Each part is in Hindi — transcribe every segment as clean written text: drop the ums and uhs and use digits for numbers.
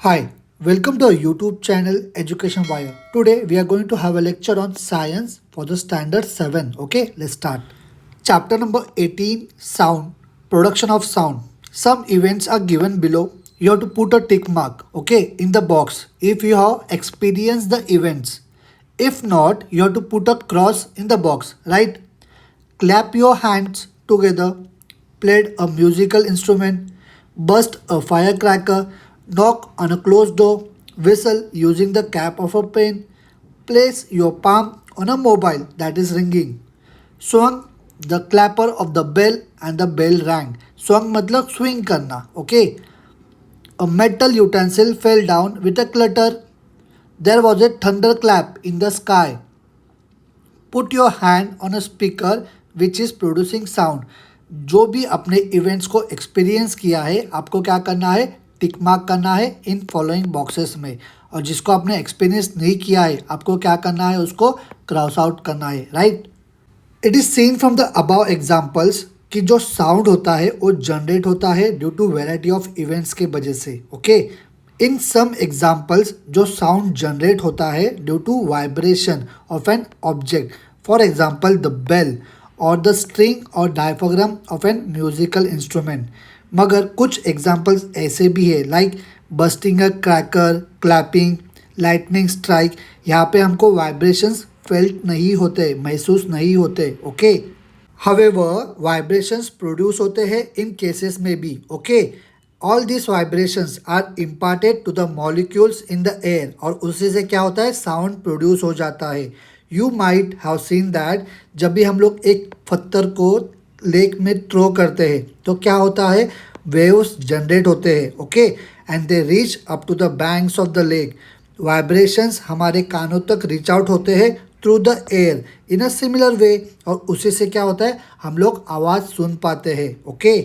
Hi, welcome to our YouTube channel Education Wire. Today we are going to have a lecture on science for the standard 7. Okay, let's start. Chapter number 18, Sound, Production of Sound. Some events are given below. You have to put a tick mark, okay, in the box if you have experienced the events. If not, you have to put a cross in the box, right? Clap your hands together, played a musical instrument, burst a firecracker, knock on a closed door, whistle using the cap of a pen, place your palm on a mobile that is ringing, swung the clapper of the bell and the bell rang. Swung मतलब swing करना, okay? A metal utensil fell down with a clutter. There was a thunderclap in the sky. Put your hand on a speaker which is producing sound. जो भी अपने इवेंट्स को एक्सपीरियंस किया है आपको क्या करना है, टिक मार्क करना है इन फॉलोइंग बॉक्सेस में. और जिसको आपने एक्सपीरियंस नहीं किया है आपको क्या करना है, उसको क्रॉस आउट करना है, right. It is seen from the above examples कि जो साउंड होता है वो जनरेट होता है due to variety of events के वजह से. ओके, इन सम एग्जाम्पल्स जो साउंड जनरेट होता है due to vibration of an object. For example the bell और द स्ट्रिंग और diaphragm of an musical instrument. मगर कुछ एग्जाम्पल्स ऐसे भी है like bursting a cracker, clapping, lightning strike. यहाँ पे हमको वाइब्रेशंस फेल्ट नहीं होते, महसूस नहीं होते. ओके, हावेवर वाइब्रेशंस प्रोड्यूस होते हैं इन केसेस में भी. Okay, all this vibrations are imparted to the molecules in the air और उसी से क्या होता है, साउंड प्रोड्यूस हो जाता है. You might have seen that जब भी हम लोग एक पत्थर को लेक में थ्रो करते हैं तो क्या होता है, वेव्स जनरेट होते हैं. Okay, and they reach up to the banks of the lake. Vibrations हमारे कानों तक रीच आउट होते हैं through the air in a similar way और उसी से क्या होता है, हम लोग आवाज़ सुन पाते हैं. ओके,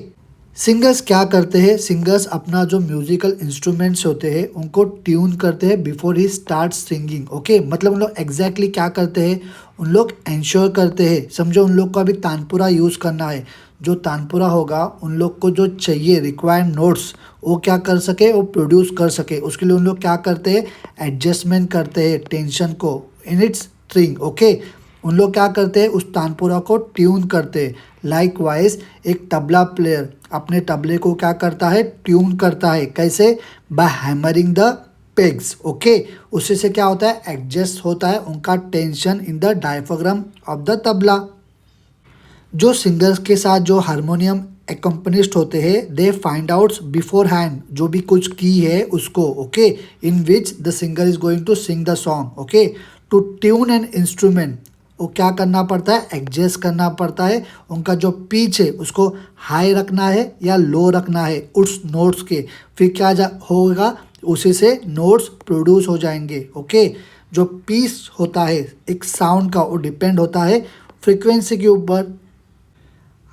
सिंगर्स क्या करते हैं, सिंगर्स अपना जो म्यूजिकल इंस्ट्रूमेंट्स होते हैं उनको ट्यून करते हैं before he start singing. Okay, मतलब उन लोग एग्जैक्टली क्या करते हैं, उन लोग इंश्योर करते हैं. समझो उन लोग को अभी तानपुरा यूज़ करना है. जो तानपुरा होगा उन लोग को जो चाहिए रिक्वायर्ड नोट्स वो क्या कर सके, वो प्रोड्यूस कर सके. उसके लिए उन लोग क्या करते हैं, एडजस्टमेंट करते हैं टेंशन को इन इट्स स्ट्रिंग. ओके, उन लोग क्या करते हैं, उस तानपुरा को ट्यून करते हैं. लाइक वाइज एक तबला प्लेयर अपने तबले को क्या करता है, ट्यून करता है. कैसे, by hammering the pegs. Okay, उससे से क्या होता है, एडजस्ट होता है उनका tension in the diaphragm of the tabla. जो सिंगर्स के साथ जो हारमोनियम एकम्पनिस्ट होते हैं they find out beforehand जो भी कुछ की है उसको. Okay, in which the singer is going to sing the song. Okay, to tune an instrument वो क्या करना पड़ता है, एडजस्ट करना पड़ता है. उनका जो पिच है उसको हाई रखना है या लो रखना है उस नोट्स के. फिर क्या होगा, उसी से नोट्स प्रोड्यूस हो जाएंगे. ओके, जो पिच होता है एक साउंड का वो डिपेंड होता है फ्रीक्वेंसी के ऊपर.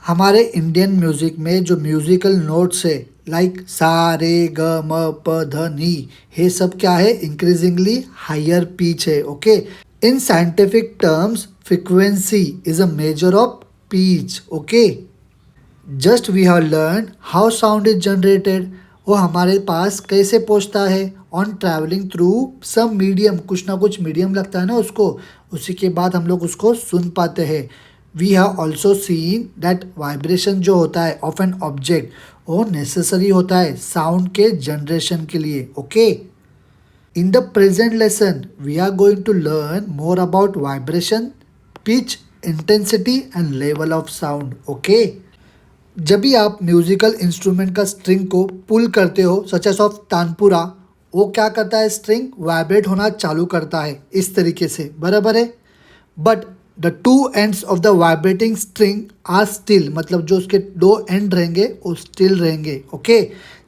हमारे इंडियन म्यूज़िक में जो म्यूज़िकल नोट्स है लाइक सा रे ग म प ध नी, ये सब क्या है, इंक्रीजिंगली हायर पिच है. Okay, in scientific terms frequency is a measure of pitch. Okay, just we have learned how sound is generated. वो हमारे पास कैसे पहुँचता है, on traveling through some medium, कुछ ना कुछ मीडियम लगता है ना उसको, उसी के बाद हम लोग उसको सुन पाते हैं. We have also seen that vibration जो होता है of an object वो necessary होता है sound के generation के लिए. Okay, in the present lesson we are going to learn more about vibration, pitch, intensity and level of sound. Okay, जब भी आप म्यूजिकल इंस्ट्रूमेंट का स्ट्रिंग को पुल करते हो सच एज ऑफ तानपुरा, वो क्या करता है, स्ट्रिंग वाइब्रेट होना चालू करता है इस तरीके से, बराबर है. But the two ends of the vibrating string are still, मतलब जो उसके दो एंड रहेंगे वो स्टिल रहेंगे. ओके,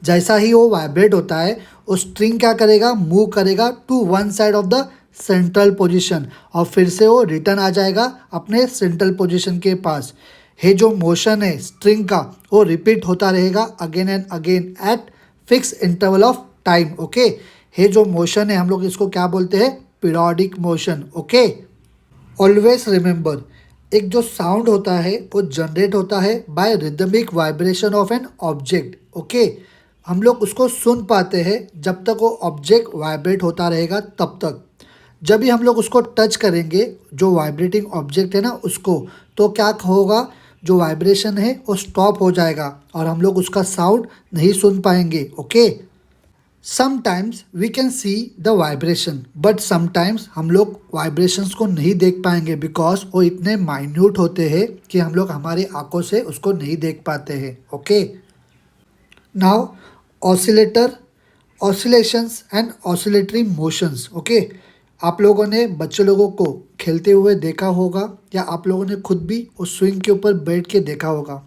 जैसा ही वो वाइब्रेट होता है वो स्ट्रिंग क्या करेगा, मूव करेगा to one side of the central position और फिर से वो रिटर्न आ जाएगा अपने सेंट्रल पोजीशन के पास. ये जो मोशन है स्ट्रिंग का वो रिपीट होता रहेगा again and again eight fix interval of time. Okay, ये जो मोशन है हम लोग इसको क्या बोलते हैं, periodic motion. Okay, always remember एक जो साउंड होता है वो जनरेट होता है by rhythmic vibration of an object. Okay, हम लोग उसको सुन पाते हैं जब तक वो ऑब्जेक्ट वाइब्रेट होता रहेगा तब तक। जब भी हम लोग उसको टच करेंगे जो वाइब्रेटिंग ऑब्जेक्ट है ना उसको, तो क्या होगा, जो वाइब्रेशन है वो स्टॉप हो जाएगा और हम लोग उसका साउंड नहीं सुन पाएंगे। Okay, sometimes we can see the vibration but sometimes हम लोग वाइब्रेशंस को नहीं देख पाएंगे बिकॉज वो इतने माइन्यूट होते हैं कि हम लोग हमारी आंखों से उसको नहीं देख पाते हैं। Okay, now oscillator, oscillations and oscillatory motions. Okay, आप लोगों ने बच्चे लोगों को खेलते हुए देखा होगा या आप लोगों ने खुद भी उस स्विंग के ऊपर बैठ के देखा होगा।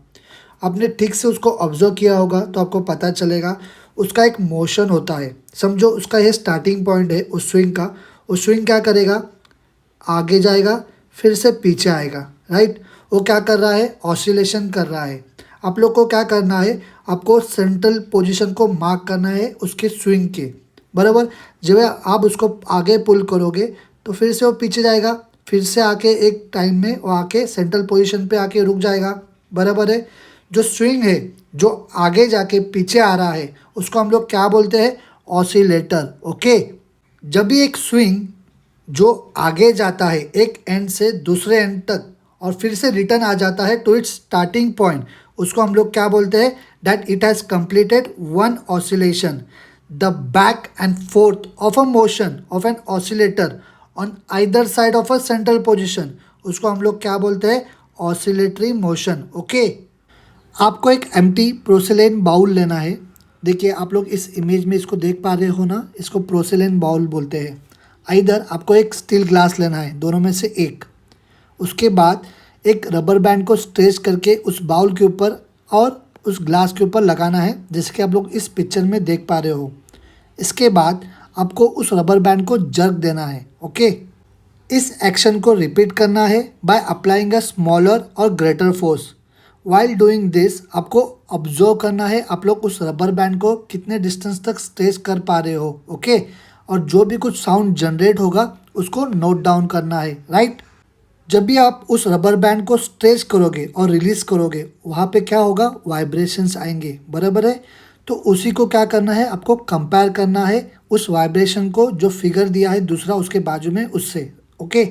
आपने ठीक से उसको ऑब्जर्व किया होगा तो आपको पता चलेगा उसका एक मोशन होता है। समझो उसका ये स्टार्टिंग पॉइंट है उस स्विंग का। उस स्विंग क्या करेगा, आगे जाएगा फिर से पीछे आएगा, राइट। वो क्या कर रहा है, ऑसिलेशन कर रहा है। आप लोग को क्या करना है, आपको सेंट्रल पोजीशन को मार्क करना है उसके स्विंग के बराबर। जब आप उसको आगे पुल करोगे तो फिर से वो पीछे जाएगा, फिर से आके एक टाइम में वो आके सेंट्रल पोजीशन पे आके रुक जाएगा, बराबर है। जो स्विंग है जो आगे जाके पीछे आ रहा है उसको हम लोग क्या बोलते हैं, ऑसिलेटर। ओके, जब भी एक स्विंग जो आगे जाता है एक एंड से दूसरे एंड तक और फिर से रिटर्न आ जाता है टू इट्स स्टार्टिंग पॉइंट, उसको हम लोग क्या बोलते हैं, that it has completed one oscillation. The back and forth of a motion of an oscillator on either side of a central position, उसको हम लोग क्या बोलते हैं, ऑसिलेटरी मोशन। ओके, आपको एक एम्प्टी पोर्सिलेन बाउल लेना है। देखिए आप लोग इस इमेज में इसको देख पा रहे हो ना, इसको पोर्सिलेन बाउल बोलते हैं। इधर आपको एक स्टील ग्लास लेना है, दोनों में से एक। उसके बाद एक रबर बैंड को स्ट्रेच करके उस बाउल के ऊपर और उस ग्लास के ऊपर लगाना है, जैसे कि आप लोग इस पिक्चर में देख पा रहे हो। इसके बाद आपको उस रबर बैंड को जर्क देना है। ओके, इस एक्शन को रिपीट करना है बाय अप्लाइंग अ स्मॉलर और greater force. While doing this आपको ऑब्जर्व करना है आप लोग उस रबर बैंड को कितने डिस्टेंस तक स्ट्रेच कर पा रहे हो। ओके, और जो भी कुछ साउंड जनरेट होगा उसको नोट डाउन करना है, राइट। जब भी आप उस रबर बैंड को स्ट्रेच करोगे और रिलीज करोगे वहाँ पे क्या होगा, वाइब्रेशंस आएंगे, बराबर है। तो उसी को क्या करना है, आपको कंपेयर करना है उस वाइब्रेशन को जो फिगर दिया है दूसरा उसके बाजू में उससे। ओके,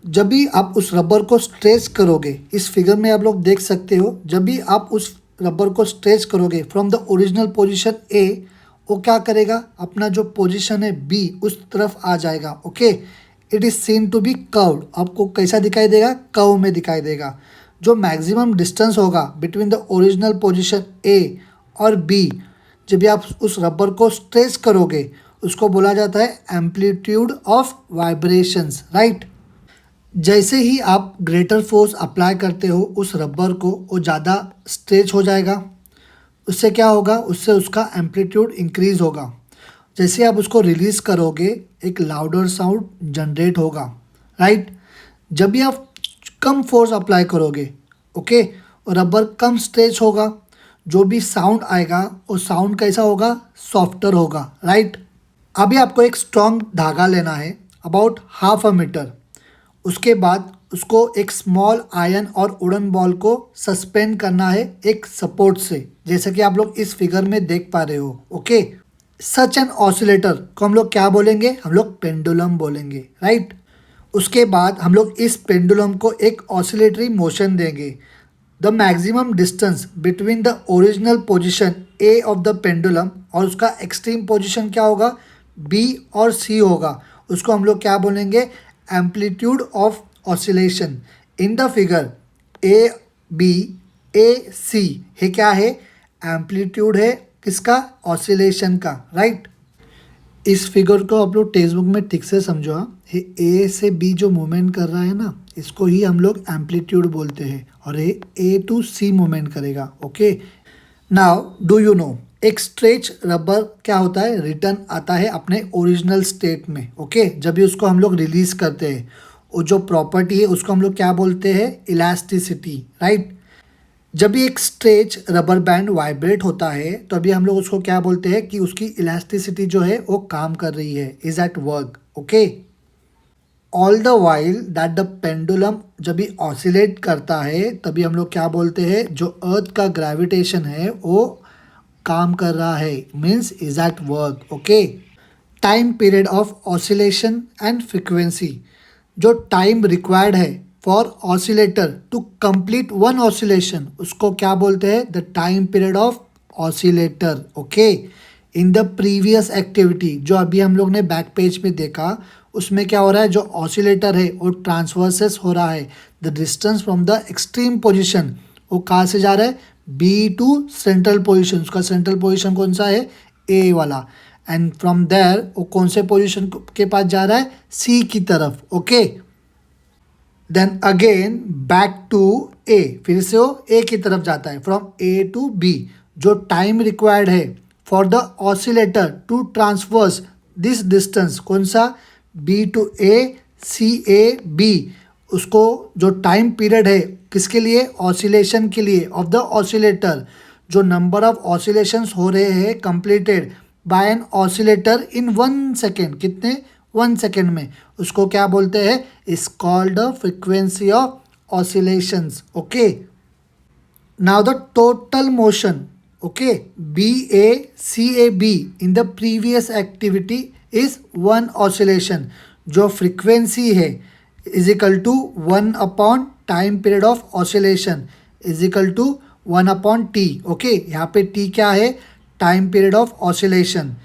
जब भी आप उस रबर को स्ट्रेच करोगे, इस फिगर में आप लोग देख सकते हो, जब भी आप उस रबर को स्ट्रेच करोगे फ्रॉम द ओरिजिनल पोजीशन ए, वो क्या करेगा, अपना जो पोजीशन है बी उस तरफ आ जाएगा। Okay, it is seen to be curved. आपको कैसा दिखाई देगा, कर्व में दिखाई देगा। जो मैक्सिमम डिस्टेंस होगा between the original position A और बी, जब भी आप उस रबर को स्ट्रेच करोगे उसको बोला जाता है एम्पलीट्यूड ऑफ वाइब्रेशंस, राइट। जैसे ही आप ग्रेटर फोर्स अप्लाई करते हो उस रबर को, वो ज़्यादा स्ट्रेच हो जाएगा। उससे क्या होगा, उससे उसका एम्पलीट्यूड इंक्रीज होगा। जैसे आप उसको रिलीज़ करोगे एक लाउडर साउंड जनरेट होगा, राइट। जब भी आप कम फोर्स अप्लाई करोगे, ओके, रबर कम स्ट्रेच होगा, जो भी साउंड आएगा वो साउंड कैसा होगा, सॉफ्टर होगा, राइट। अभी आपको एक स्ट्रॉन्ग धागा लेना है अबाउट हाफ अ मीटर। उसके बाद उसको एक स्मॉल आयरन और वुडन बॉल को सस्पेंड करना है एक सपोर्ट से, जैसे कि आप लोग इस फिगर में देख पा रहे हो। ओके, सच एन ऑसिलेटर को हम लोग क्या बोलेंगे, हम लोग पेंडुलम बोलेंगे, राइट। उसके बाद हम लोग इस पेंडुलम को एक ऑसिलेटरी मोशन देंगे। The maximum distance between the original position A of the pendulum और उसका एक्सट्रीम पोजीशन क्या होगा, बी और सी होगा, उसको हम लोग क्या बोलेंगे, amplitude of oscillation. In the figure A B A C है क्या है, एम्पलीट्यूड है किसका, ऑसिलेशन का, राइट। इस फिगर को आप लोग टेक्स्ट बुक में ठीक से समझो। हाँ, ये ए से बी जो मूवमेंट कर रहा है ना, इसको ही हम लोग एम्पलीट्यूड बोलते हैं और ये ए टू सी मूवमेंट करेगा। Okay, now do you no, एक स्ट्रेच रबर क्या होता है, रिटर्न आता है अपने ओरिजिनल स्टेट में। ओके, जब भी उसको हम लोग रिलीज करते हैं, वो जो प्रॉपर्टी है उसको हम लोग क्या बोलते हैं, इलास्टिसिटी, राइट। जब भी एक स्ट्रेच रबर बैंड वाइब्रेट होता है तो अभी हम लोग उसको क्या बोलते हैं कि उसकी इलास्टिसिटी जो है वो काम कर रही है, is at work. Okay, all the while that the pendulum जब भी ऑसिलेट करता है तभी हम लोग क्या बोलते हैं, जो अर्थ का ग्रेविटेशन है वो काम कर रहा है, means is at work. Okay, time period of oscillation and frequency, जो टाइम रिक्वायर्ड है for oscillator to complete one oscillation, उसको क्या बोलते हैं? The time period of oscillator. Okay, in the previous activity, जो अभी हम लोग ने बैक पेज में देखा, उसमें क्या हो रहा है? जो ऑसिलेटर है वो ट्रांसवर्सेस हो रहा है। The distance from the extreme position, वो कहाँ से जा रहा है? B to central position. उसका सेंट्रल पोजिशन कौन सा है? ए वाला। एंड फ्रॉम देयर वो कौन से पोजिशन के पास जा रहा है? सी की तरफ। Okay, then again back to A, फिर से वो ए की तरफ जाता है, फ्रॉम ए टू बी। जो टाइम रिक्वायर्ड है for the oscillator to transverse this distance, कौन सा? B to A, C A B, उसको जो टाइम पीरियड है किसके लिए? ऑसिलेशन के लिए, ऑफ द ऑसिलेटर। जो नंबर ऑफ ऑसिलेशंस हो रहे हैं completed by an oscillator in 1 second, कितने? 1 सेकेंड में, उसको क्या बोलते हैं? Is called the frequency of oscillations. Okay, now the total motion, okay, B A C A B in the previous activity is 1 oscillation. जो फ्रीक्वेंसी है is equal to 1 upon time period of oscillation is equal to 1 upon T. Okay, यहाँ पे टी क्या है? Time period of oscillation.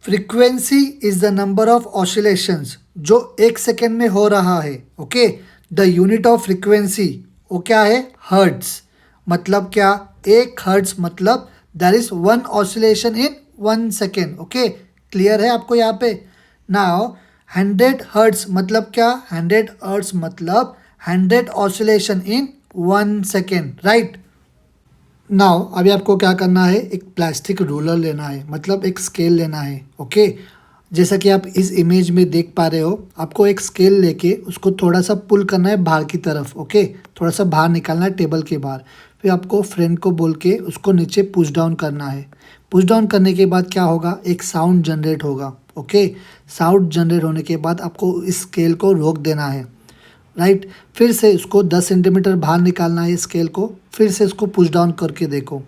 Frequency is the number of oscillations जो 1 सेकेंड में हो रहा है। Okay, the unit of frequency वो क्या है? हर्ट्स। मतलब क्या? 1 हर्ट्स मतलब there is 1 oscillation in 1 second. Okay, clear है आपको यहाँ पे? नाउ 100 हर्ट्स मतलब क्या? 100 हर्ट्स मतलब 100 oscillation in 1 second, right? Now अभी आपको क्या करना है? एक प्लास्टिक रूलर लेना है, मतलब एक स्केल लेना है। ओके, जैसा कि आप इस इमेज में देख पा रहे हो, आपको एक स्केल लेके उसको थोड़ा सा पुल करना है बाहर की तरफ। ओके, थोड़ा सा बाहर निकालना है टेबल के बाहर। फिर आपको फ्रेंड को बोल के उसको नीचे पुश डाउन करना है। पुश डाउन करने के बाद क्या होगा? एक साउंड जनरेट होगा। ओके, साउंड जनरेट होने के बाद आपको इस स्केल को रोक देना है, राइट? फिर से उसको 10 सेंटीमीटर बाहर निकालना है स्केल को, फिर से इसको पुश डाउन करके देखो।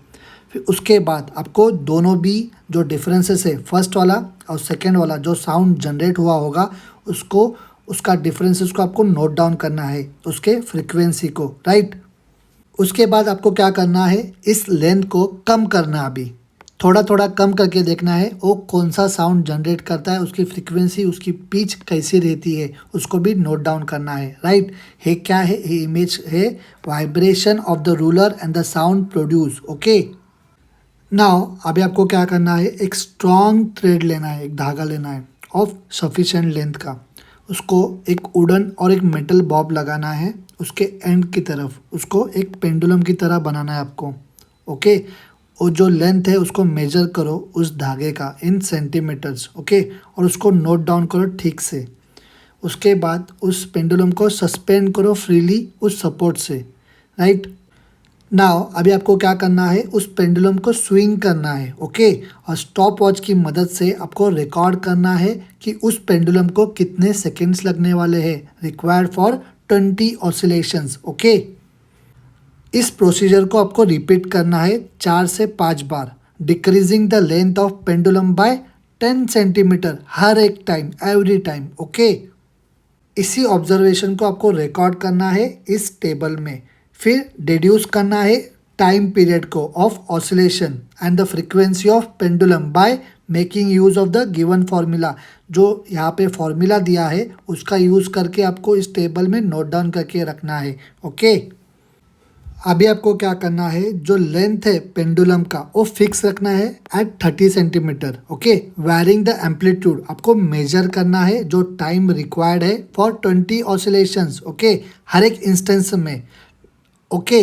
फिर उसके बाद आपको दोनों भी जो डिफरेंसेस है, फर्स्ट वाला और सेकेंड वाला जो साउंड जनरेट हुआ होगा, उसको उसका डिफरेंसेस को आपको नोट डाउन करना है, उसके फ्रीक्वेंसी को, राइट? उसके बाद आपको क्या करना है? इस लेंथ को कम करना, अभी थोड़ा थोड़ा कम करके देखना है वो कौन सा साउंड जनरेट करता है, उसकी फ्रीक्वेंसी, उसकी पिच कैसी रहती है, उसको भी नोट डाउन करना है, राइट? ये क्या है? ये इमेज है vibration of the ruler and the sound produce. Okay, now अभी आपको क्या करना है? एक स्ट्रॉन्ग थ्रेड लेना है, एक धागा लेना है ऑफ सफिशेंट लेंथ का। उसको एक वुडन और एक मेटल बॉब लगाना है उसके एंड की तरफ, उसको एक पेंडुलम की तरह बनाना है आपको। ओके, और जो लेंथ है उसको मेजर करो उस धागे का इन सेंटीमीटर्स। ओके, और उसको नोट डाउन करो ठीक से। उसके बाद उस पेंडुलम को सस्पेंड करो फ्रीली उस सपोर्ट से, राइट? नाउ अभी आपको क्या करना है? उस पेंडुलम को स्विंग करना है। ओके, और स्टॉप वॉच की मदद से आपको रिकॉर्ड करना है कि उस पेंडुलम को कितने सेकेंड्स लगने वाले हैं, रिक्वायर्ड फॉर 20 ऑसिलेशंस। ओके, इस प्रोसीजर को आपको रिपीट करना है 4 से 5 बार, decreasing the length of pendulum by 10 centimetre हर एक टाइम, एवरी टाइम। ओके, इसी ऑब्जर्वेशन को आपको रिकॉर्ड करना है इस टेबल में, फिर डिड्यूस करना है टाइम पीरियड को of oscillation and the frequency of pendulum by making use of the given formula. जो यहाँ पे फार्मूला दिया है उसका यूज़ करके आपको इस टेबल में नोट डाउन करके रखना है। ओके, अभी आपको क्या करना है? जो लेंथ है पेंडुलम का वो फिक्स रखना है at 30 centimetre. Okay, varying the amplitude आपको मेजर करना है जो टाइम रिक्वायर्ड है फॉर 20 ऑसिलेशंस। ओके, हर एक इंस्टेंस में। ओके,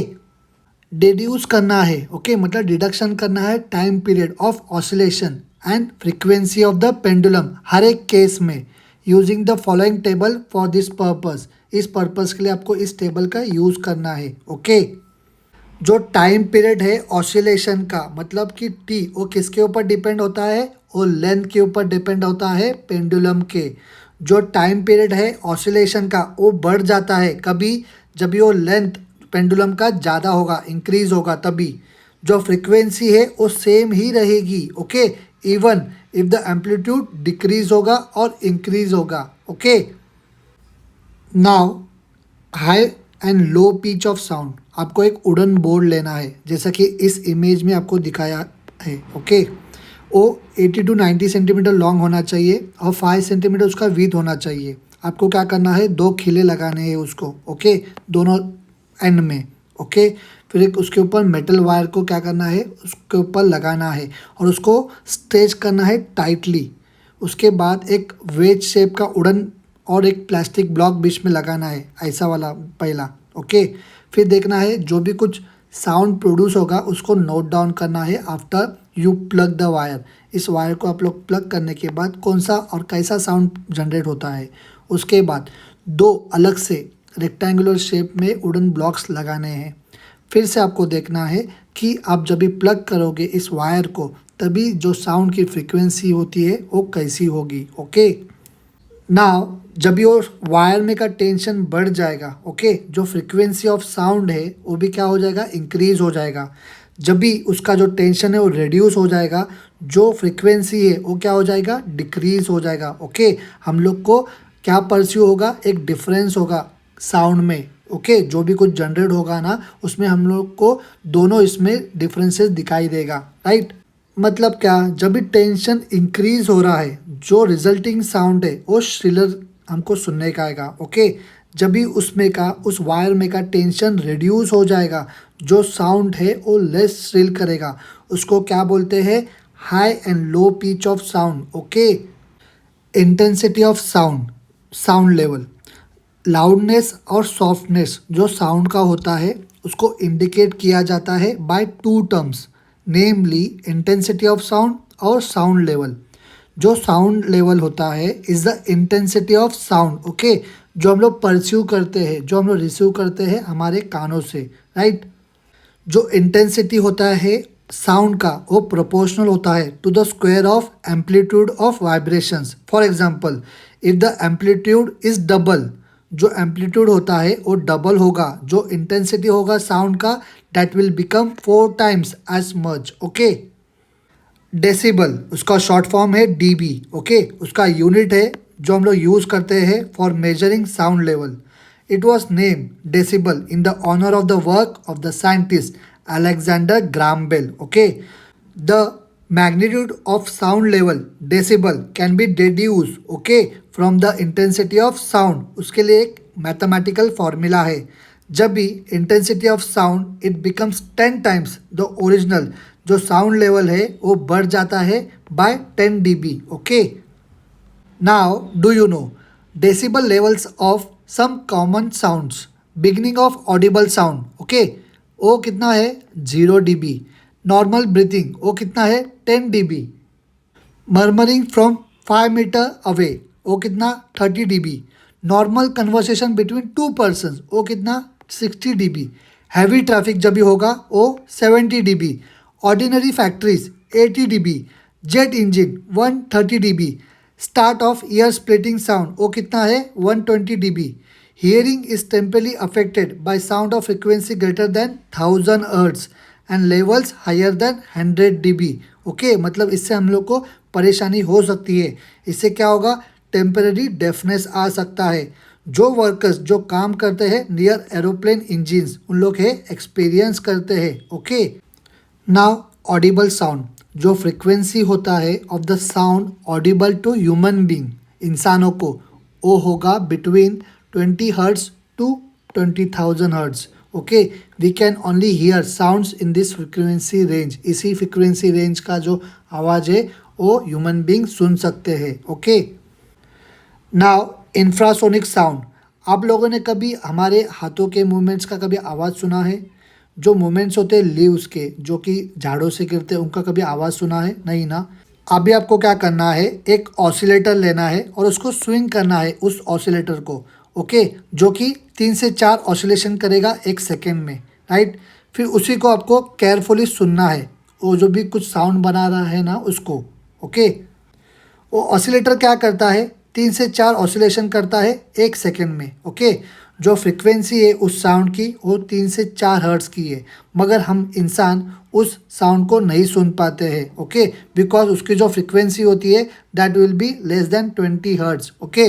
डिड्यूस करना है। ओके, मतलब डिडक्शन करना है time period of oscillation and frequency of the pendulum हर एक केस में, using the following table for this purpose. इस पर्पस के लिए आपको इस टेबल का यूज़ करना है। ओके, जो टाइम पीरियड है ऑसिलेशन का, मतलब कि टी, वो किसके ऊपर डिपेंड होता है? वो लेंथ के ऊपर डिपेंड होता है पेंडुलम के। जो टाइम पीरियड है ऑसिलेशन का वो बढ़ जाता है कभी जब वो लेंथ पेंडुलम का ज़्यादा होगा, इंक्रीज होगा तभी। जो फ्रिक्वेंसी है वो सेम ही रहेगी, okay, even if the amplitude decrease होगा और इंक्रीज होगा, okay. Now high and low pitch of sound, आपको एक वुडन बोर्ड लेना है जैसा कि इस इमेज में आपको दिखाया है, ओके। वो 80 टू 90 सेंटीमीटर लॉन्ग होना चाहिए और 5 सेंटीमीटर उसका विड्थ होना चाहिए। आपको क्या करना है, 2 खिले लगाने हैं उसको, ओके, दोनों एंड में, ओके। फिर एक उसके ऊपर मेटल वायर को क्या करना है, उसके ऊपर लगाना है और उसको स्ट्रेच करना है टाइटली। उसके बाद एक वेज शेप का वुडन और एक प्लास्टिक ब्लॉक बीच में लगाना है, ऐसा वाला पहला, ओके। फिर देखना है जो भी कुछ साउंड प्रोड्यूस होगा उसको नोट डाउन करना है after you plug the wire. इस वायर को आप लोग प्लग करने के बाद कौन सा और कैसा साउंड जनरेट होता है। उसके बाद 2 अलग से रेक्टेंगुलर शेप में वुडन ब्लॉक्स लगाने हैं। फिर से आपको देखना है कि आप जब भी प्लग करोगे इस वायर को तभी जो साउंड की फ्रीक्वेंसी होती है वो कैसी होगी, ओके। नाउ जब भी वो वायर में का टेंशन बढ़ जाएगा, ओके, जो फ्रीक्वेंसी ऑफ साउंड है वो भी क्या हो जाएगा, इंक्रीज हो जाएगा। जब भी उसका जो टेंशन है वो रिड्यूस हो जाएगा, जो फ्रीक्वेंसी है वो क्या हो जाएगा, डिक्रीज हो जाएगा, ओके। हम लोग को क्या परस्यू होगा, एक डिफरेंस होगा साउंड में, ओके। जो भी कुछ जनरेट होगा ना उसमें हम लोग को दोनों इसमें डिफरेंसेस दिखाई देगा, राइट। मतलब क्या, जब भी टेंशन इंक्रीज हो रहा है जो रिजल्टिंग साउंड है वो श्रिलर हमको सुनने का आएगा, ओके। जब भी उसमें का उस वायर में का टेंशन रिड्यूस हो जाएगा जो साउंड है वो लेस श्रिल करेगा, उसको क्या बोलते हैं, high and low pitch of sound, okay. Intensity of sound, sound level, loudness और सॉफ्टनेस जो साउंड का होता है उसको इंडिकेट किया जाता है by 2 terms, namely intensity of sound और साउंड लेवल। जो साउंड लेवल होता है is the intensity of sound, okay, जो हम लोग परस्यू करते हैं, जो हम लोग रिसीव करते हैं हमारे कानों से, राइट। जो इंटेंसिटी होता है साउंड का वो प्रोपोर्शनल होता है to the square of amplitude of vibrations. For example, if the amplitude is double, जो एम्पलीट्यूड होता है वो डबल होगा, जो इंटेंसिटी होगा साउंड का that will become 4 times as much, okay. Decibel उसका शॉर्ट फॉर्म है डीबी, ओके। उसका यूनिट है जो हम लोग यूज़ करते हैं for measuring sound level. It was name decibel in the honour of the work of the scientist Alexander Graham Bell, okay. द magnitude of sound level decibel can be deduced, okay, from the intensity of sound। उसके लिए एक मैथमेटिकल फॉर्मूला है, जब भी intensity of sound it becomes 10 times the original, जो साउंड लेवल है वो बढ़ जाता है by 10 dB, okay. Now do you know decibel levels of some common sounds, beginning of audible sound, okay, वो कितना है 0 dB। नॉर्मल ब्रीथिंग वो कितना है 10 dB। Murmuring from 5 metre away वो कितना 30 dB। Normal conversation between 2 persons वो कितना 60 dB। हैवी ट्रैफिक जब भी होगा वो 70 dB। Ordinary factories 80 dB। Jet engine 130 dB। Start of ear splitting sound वो कितना है 120 dB। Hearing is temporarily affected by sound of frequency greater than 1000 hertz and levels higher than 100 dB, okay. मतलब इससे हम लोग को परेशानी हो सकती है, इससे क्या होगा, टेम्पररी डेफनेस आ सकता है। जो वर्कर्स जो काम करते हैं नियर एरोप्लेन इंजिन्स उन लोग है एक्सपीरियंस करते हैं, ओके। नाउ ऑडिबल साउंड, जो फ्रिक्वेंसी होता है of the sound audible to human being, इंसानों को, वो होगा बिटवीन 20 hertz to 20,000 hertz, okay. We can only hear sounds in this frequency range, इसी फ्रिक्वेंसी रेंज का जो आवाज़ है वो ह्यूमन बींग सुन सकते हैं, ओके। नाउ इंफ्रासोनिक साउंड, आप लोगों ने कभी हमारे हाथों के मूवमेंट्स का कभी आवाज़ सुना है? जो मूवमेंट्स होते हैं लीव्स के जो कि झाड़ों से गिरते हैं उनका कभी आवाज़ सुना है? नहीं ना। अभी आपको क्या करना है, एक ऑसिलेटर लेना है और उसको स्विंग करना है उस ऑसिलेटर को, ओके, जो कि 3 से 4 ऑसिलेशन करेगा 1 सेकेंड में, राइट। फिर उसी को आपको केयरफुली सुनना है, वो जो भी कुछ साउंड बना रहा है ना उसको, ओके। वो ऑसिलेटर क्या करता है, 3 से 4 ऑसिलेशन करता है 1 सेकेंड में, ओके। जो फ्रिक्वेंसी है उस साउंड की वो 3 से 4 हर्ट्ज़ की है, मगर हम इंसान उस साउंड को नहीं सुन पाते हैं, ओके, बिकॉज उसकी जो फ्रिक्वेंसी होती है that will be less than 20 hertz, okay.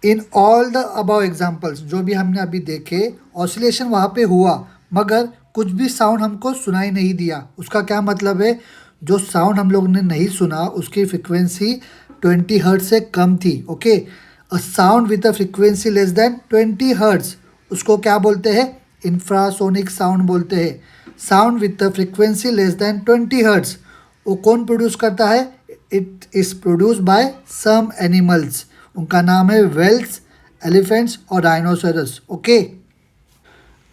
In all the above examples जो भी हमने अभी देखे, ऑसिलेशन वहाँ पे हुआ मगर कुछ भी साउंड हमको सुनाई नहीं दिया। उसका क्या मतलब है, जो साउंड हम लोग ने नहीं सुना उसकी फ्रिक्वेंसी 20 हर्ट्ज से कम थी, okay. A sound with a frequency less than 20 hertz, उसको क्या बोलते हैं, इंफ्रासोनिक साउंड बोलते हैं। Sound with a frequency less than 20 hertz वो कौन प्रोड्यूस करता है, it is produce by some animals, उनका नाम है वेल्स, एलिफेंट्स और dinosaurs, okay.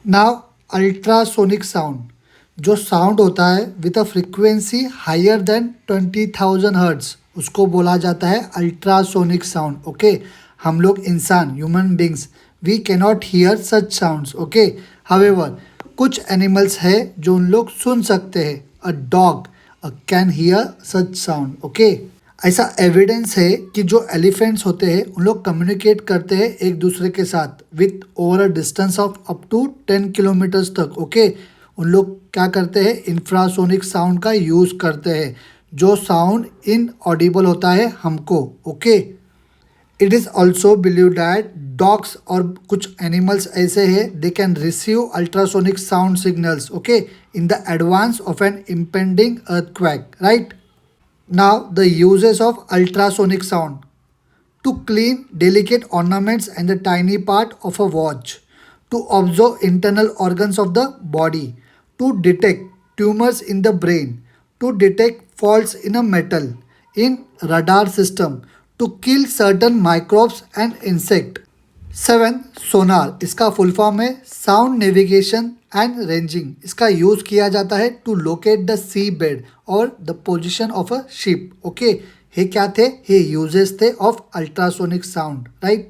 Now ultrasonic sound, जो साउंड होता है with a frequency higher than 20,000 hertz उसको बोला जाता है अल्ट्रासोनिक साउंड, ओके। हम लोग इंसान, human beings, we cannot hear such sounds, okay. However कुछ एनिमल्स है जो उन लोग सुन सकते हैं, a dog can hear such sound, okay. ऐसा एविडेंस है कि जो एलिफेंट्स होते हैं उन लोग कम्युनिकेट करते हैं एक दूसरे के साथ with over a distance of up to 10 kilometres तक, ओके। उन लोग क्या करते हैं, इंफ्रासोनिक साउंड का यूज़ करते हैं, जो साउंड इन ऑडिबल होता है हमको, okay. It is also believe that dogs और कुछ एनिमल्स ऐसे हैं they can receive ultrasonic sound signals, okay, in the advance of an impending earthquake, right. Now the uses of ultrasonic sound: to clean delicate ornaments and the tiny part of a watch, to observe internal organs of the body, to detect tumors in the brain, to detect faults in a metal, in radar system, to kill certain microbes and insect। 7 sonar, इसका फुल फॉर्म है साउंड नेविगेशन एंड रेंजिंग। इसका यूज़ किया जाता है to locate the sea bed और the position of a ship, okay. ये क्या थे, ये यूजेस थे of ultrasonic sound, right.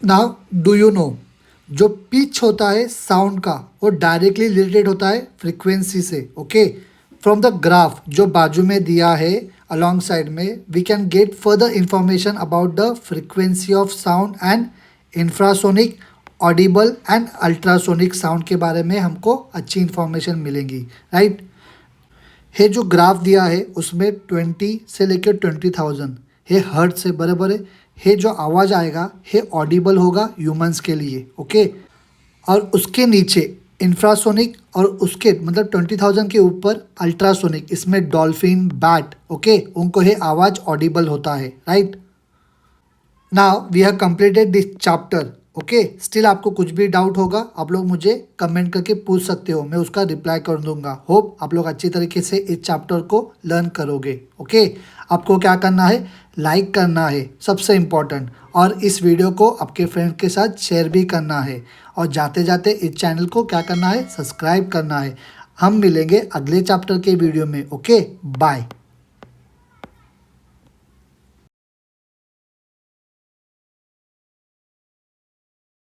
Now do you know, जो पिच होता है साउंड का वो डायरेक्टली रिलेटेड होता है फ्रिक्वेंसी से, ओके। फ्रॉम द ग्राफ जो बाजू में दिया है अलॉन्ग साइड में, we can get further information about the frequency of sound and infrasonic, audible and ultrasonic sound के बारे में हमको अच्छी इन्फॉर्मेशन मिलेंगी, राइट। ये जो ग्राफ दिया है उसमें 20 से लेकर 20,000 ये हर्ट्ज से बराबर है। ये जो आवाज़ आएगा ये ऑडिबल होगा ह्यूमंस के लिए, ओके। और उसके नीचे इंफ्रासोनिक और उसके मतलब 20,000 के ऊपर अल्ट्रासोनिक, इसमें डॉल्फिन, बैट, ओके, उनको ये आवाज़ ऑडिबल होता है, right. Now we have completed this chapter, okay. Still आपको कुछ भी डाउट होगा आप लोग मुझे कमेंट करके पूछ सकते हो, मैं उसका रिप्लाई कर दूंगा। होप आप लोग अच्छी तरीके से इस चैप्टर को लर्न करोगे, ओके। आपको क्या करना है, लाइक करना है सबसे इम्पॉर्टेंट, और इस वीडियो को आपके फ्रेंड के साथ शेयर भी करना है, और जाते जाते इस चैनल को क्या करना है, सब्सक्राइब करना है। हम मिलेंगे अगले चैप्टर के वीडियो में, ओके, बाय।